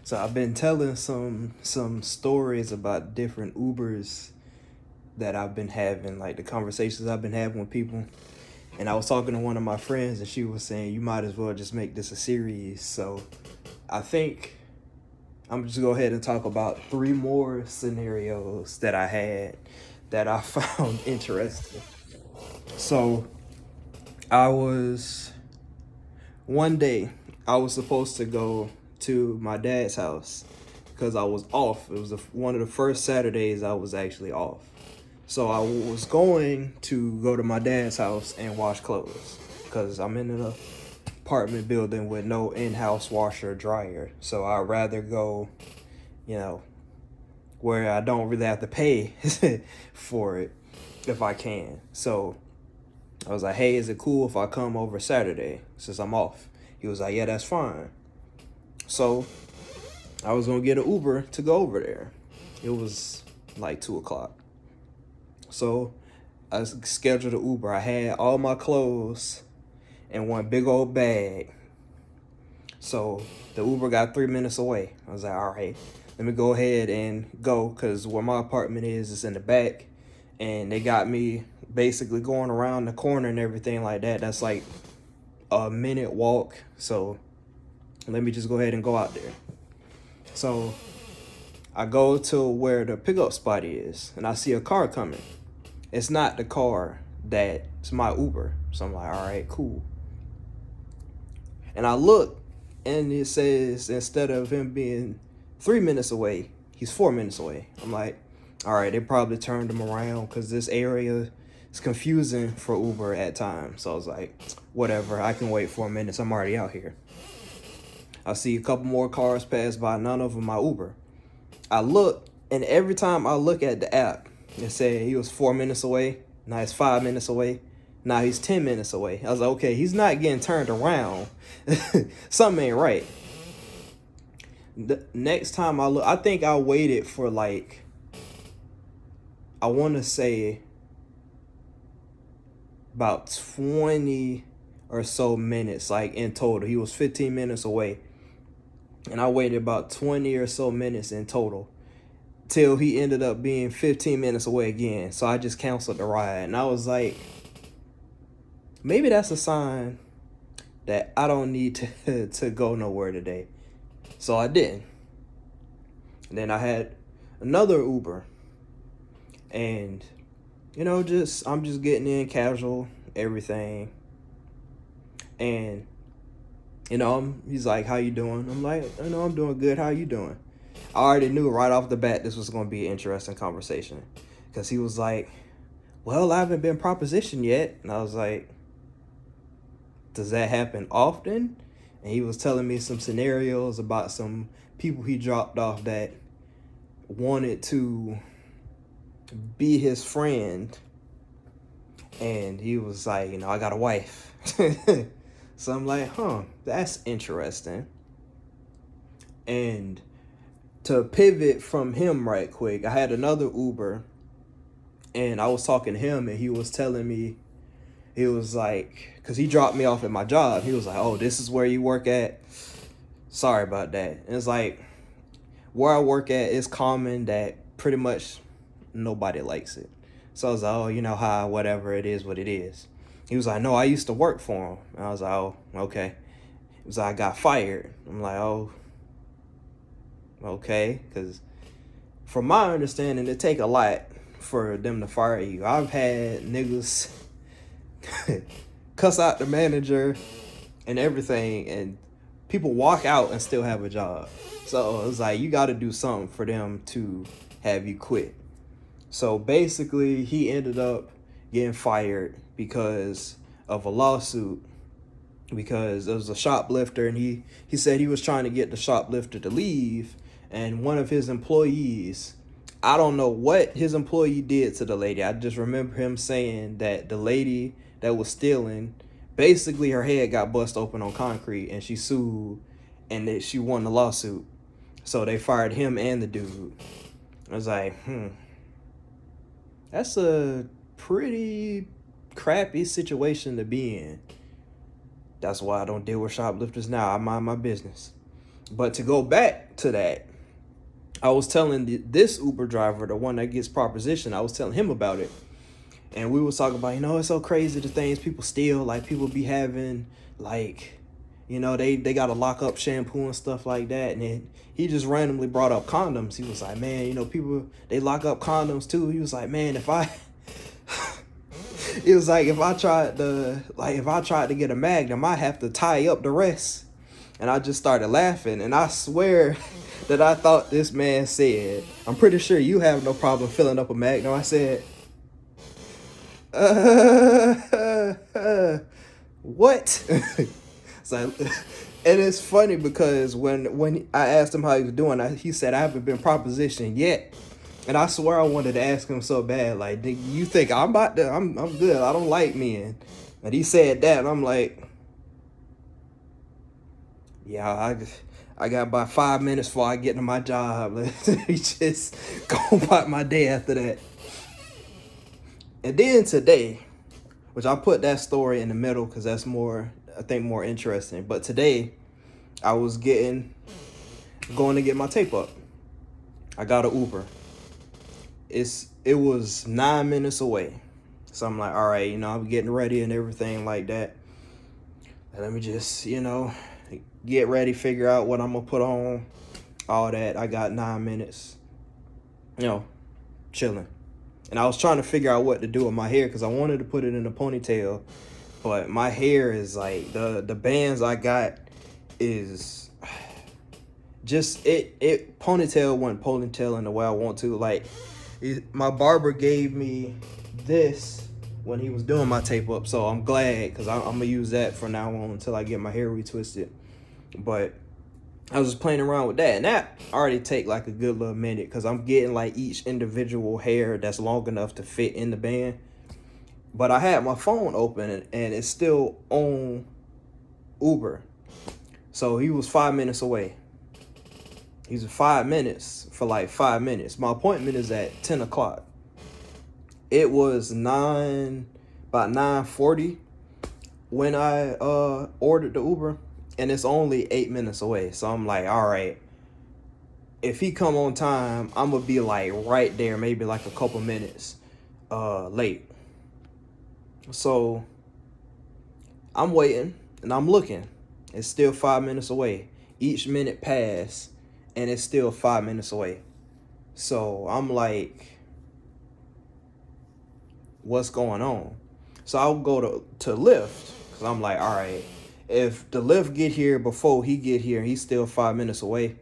So I've been telling some stories about different Ubers that I've been having, like the conversations I've been having with people. And I was talking to one of my friends, and she was saying you might as well just make this a series. So I think I'm just go ahead and talk about three more scenarios that I had that I found interesting. So I was one day I was supposed to go to my dad's house because I was off. It was one of the first Saturdays I was actually off. So I was going to go to my dad's house and wash clothes because I'm in an apartment building with no in-house washer or dryer. So I'd rather go, you know, where I don't really have to pay for it if I can. So I was like, hey, is it cool if I come over Saturday since I'm off? He was like, yeah, that's fine. So I was going to get an Uber to go over there. It was like 2 o'clock. So I scheduled an Uber. I had all my clothes in one big old bag. So the Uber got 3 minutes away. I was like, all right, let me go ahead and go because where my apartment is in the back. And they got me basically going around the corner and everything like that. That's like a minute walk. So let me just go ahead and go out there. So I go to where the pickup spot is and I see a car coming. It's not the car that's my Uber. So I'm like, all right, cool. And I look and it says instead of him being 3 minutes away, he's 4 minutes away. I'm like, all right, they probably turned him around because this area is confusing for Uber at times. So I was like, whatever, I can wait 4 minutes. I'm already out here. I see a couple more cars pass by, none of them my Uber. I look, and every time I look at the app, it said he was 4 minutes away. Now he's 5 minutes away. Now he's 10 minutes away. I was like, okay, he's not getting turned around. Something ain't right. The next time I look, I think I waited for like, I want to say about 20 or so minutes, like in total. He was 15 minutes away. And I waited about 20 or so minutes in total till he ended up being 15 minutes away again. So I just canceled the ride. And I was like, maybe that's a sign that I don't need to go nowhere today. So I didn't. And then I had another Uber. And, I'm just getting in casual, everything. And, he's like, how you doing? I'm like, I'm doing good. How you doing? I already knew right off the bat this was going to be an interesting conversation. Because he was like, well, I haven't been propositioned yet. And I was like, does that happen often? And he was telling me some scenarios about some people he dropped off that wanted to be his friend. And he was like, I got a wife. So I'm like, that's interesting. And to pivot from him right quick, I had another Uber and I was talking to him and he was telling me, he was like, because he dropped me off at my job. He was like, oh, this is where you work at? Sorry about that. And it's like, where I work at, it's common that pretty much nobody likes it. So I was like, oh, how, whatever, it is what it is. He was like, no, I used to work for him. And I was like, oh, okay. He was like, I got fired. I'm like, oh, okay. Because from my understanding, it take a lot for them to fire you. I've had niggas cuss out the manager and everything, and people walk out and still have a job. So it was like, you got to do something for them to have you quit. So basically, he ended up getting fired because of a lawsuit, because it was a shoplifter, and he said he was trying to get the shoplifter to leave, and one of his employees, I don't know what his employee did to the lady. I just remember him saying that the lady that was stealing, basically her head got bust open on concrete and she sued and that she won the lawsuit. So they fired him and the dude. I was like, that's a pretty crappy situation to be in. That's why I don't deal with shoplifters now. I mind my business. But to go back to that, I was telling this Uber driver, the one that gets proposition, I was telling him about it. And we was talking about, it's so crazy the things people steal. Like, people be having, like, they got to lock up shampoo and stuff like that. And then he just randomly brought up condoms. He was like, man, people, they lock up condoms too. He was like, man, it was like, if I tried to get a Magnum, I have to tie up the rest. And I just started laughing. And I swear that I thought this man said, I'm pretty sure you have no problem filling up a Magnum. I said, what? So, and it's funny because when I asked him how he was doing, he said, I haven't been propositioned yet. And I swear I wanted to ask him so bad, like, do you think I'm good? I don't like men. And he said that, and I'm like, yeah, I got about 5 minutes before I get to my job. Let me just go about my day after that. And then today, which I put that story in the middle because that's more interesting. But today, I was going to get my tape up. I got an Uber. It was 9 minutes away. So I'm like, all right, I'm getting ready and everything like that. And let me just, get ready, figure out what I'm going to put on, all that. I got 9 minutes, chilling. And I was trying to figure out what to do with my hair because I wanted to put it in a ponytail. But my hair is like, the bands I got is just, ponytail wasn't ponytailing the way I want to. Like, my barber gave me this when he was doing my tape up. So I'm glad because I'm going to use that from now on until I get my hair retwisted. But I was just playing around with that, and that already take like a good little minute because I'm getting like each individual hair that's long enough to fit in the band. But I had my phone open and it's still on Uber. So he was 5 minutes away. He's 5 minutes for like 5 minutes. My appointment is at 10 o'clock. It was about 9:40 when I ordered the Uber. And it's only 8 minutes away. So I'm like, all right, if he come on time, I'm going to be like right there, maybe like a couple minutes late. So I'm waiting and I'm looking. It's still 5 minutes away. Each minute passed and it's still 5 minutes away. So I'm like, what's going on? So I'll go to Lyft because I'm like, all right, if the Lyft get here before he get here and he's still 5 minutes away,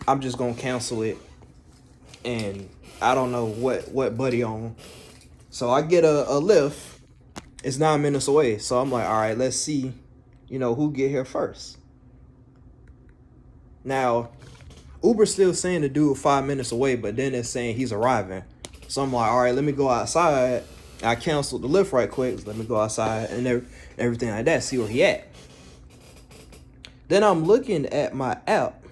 I'm just going to cancel it. And I don't know what buddy on. So I get a Lyft. It's 9 minutes away. So I'm like, all right, let's see, who get here first. Now, Uber's still saying the dude 5 minutes away, but then it's saying he's arriving. So I'm like, all right, let me go outside. I canceled the Lyft right quick. So let me go outside and everything like that, see where he at. Then I'm looking at my app,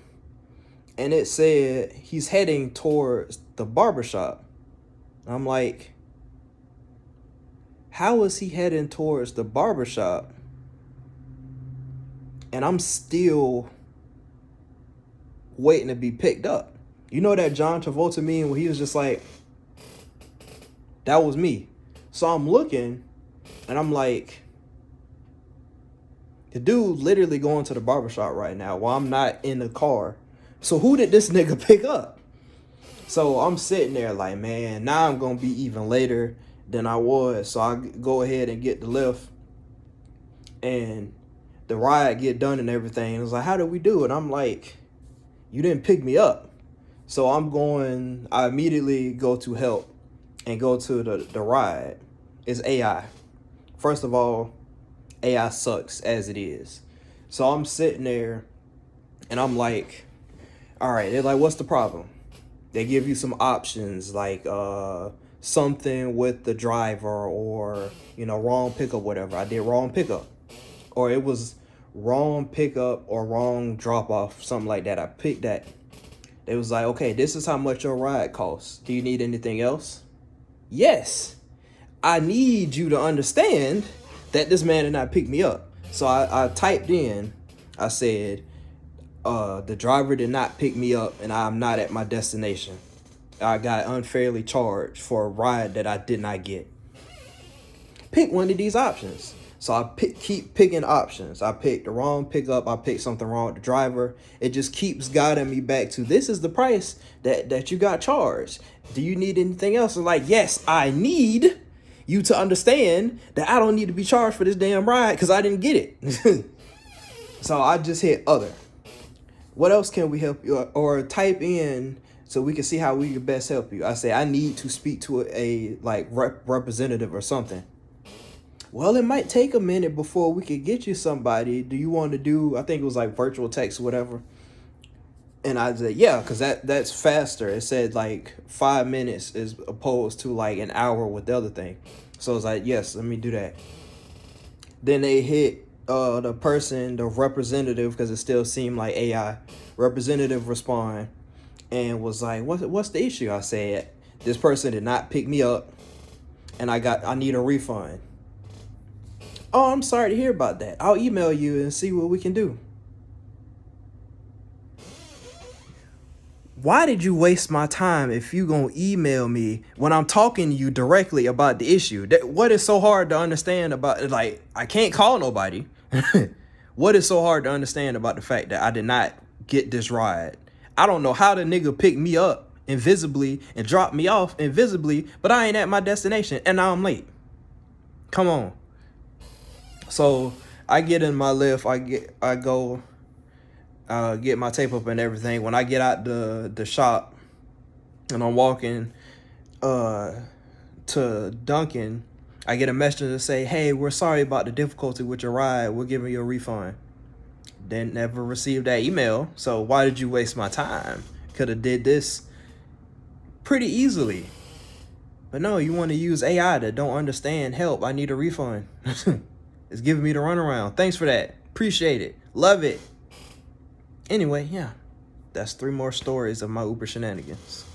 and it said he's heading towards the barbershop. I'm like, how is he heading towards the barbershop? And I'm still waiting to be picked up. You know that John Travolta meme where he was just like, that was me. So I'm looking, and I'm like, the dude literally going to the barbershop right now while I'm not in the car. So who did this nigga pick up? So I'm sitting there like, man, now I'm going to be even later than I was. So I go ahead and get the Lyft. And the ride get done and everything. It was like, how did we do it? I'm like, you didn't pick me up. So I immediately go to help and go to the ride. It's AI. First of all, AI sucks as it is. So I'm sitting there and I'm like, all right, they're like, what's the problem? They give you some options like something with the driver or, wrong pickup, whatever. I did wrong pickup. Or it was wrong pickup or wrong drop off, something like that. I picked that. They was like, okay, this is how much your ride costs. Do you need anything else? Yes. I need you to understand that this man did not pick me up. So I typed in, I said, The driver did not pick me up and I'm not at my destination. I got unfairly charged for a ride that I did not get. Pick one of these options. So I keep picking options. I picked the wrong pickup. I picked something wrong with the driver. It just keeps guiding me back to, this is the price that you got charged. Do you need anything else? I'm like, yes, I need you to understand that I don't need to be charged for this damn ride because I didn't get it. So I just hit other. What else can we help you? Or type in so we can see how we can best help you. I say, I need to speak to a representative or something. Well, it might take a minute before we could get you somebody. Do you want to do, I think it was like virtual text or whatever. And I said, yeah, because that's faster. It said like 5 minutes as opposed to like an hour with the other thing. So it's like, yes, let me do that. Then they hit the person, the representative, because it still seemed like AI. Representative respond and was like, what's the issue? I said, this person did not pick me up and I need a refund. Oh, I'm sorry to hear about that. I'll email you and see what we can do. Why did you waste my time if you gonna email me when I'm talking to you directly about the issue? What is so hard to understand about it? Like, I can't call nobody. What is so hard to understand about the fact that I did not get this ride? I don't know how the nigga picked me up invisibly and dropped me off invisibly, but I ain't at my destination and now I'm late. Come on. So I get in my Lyft, I go get my tape up and everything. When I get out the shop and I'm walking to Dunkin', I get a message to say, hey, we're sorry about the difficulty with your ride. We're giving you a refund. Didn't ever receive that email. So why did you waste my time? Could have did this pretty easily. But no, you want to use AI that don't understand. Help, I need a refund. It's giving me the runaround. Thanks for that. Appreciate it. Love it. Anyway, yeah. That's 3 more stories of my Uber shenanigans.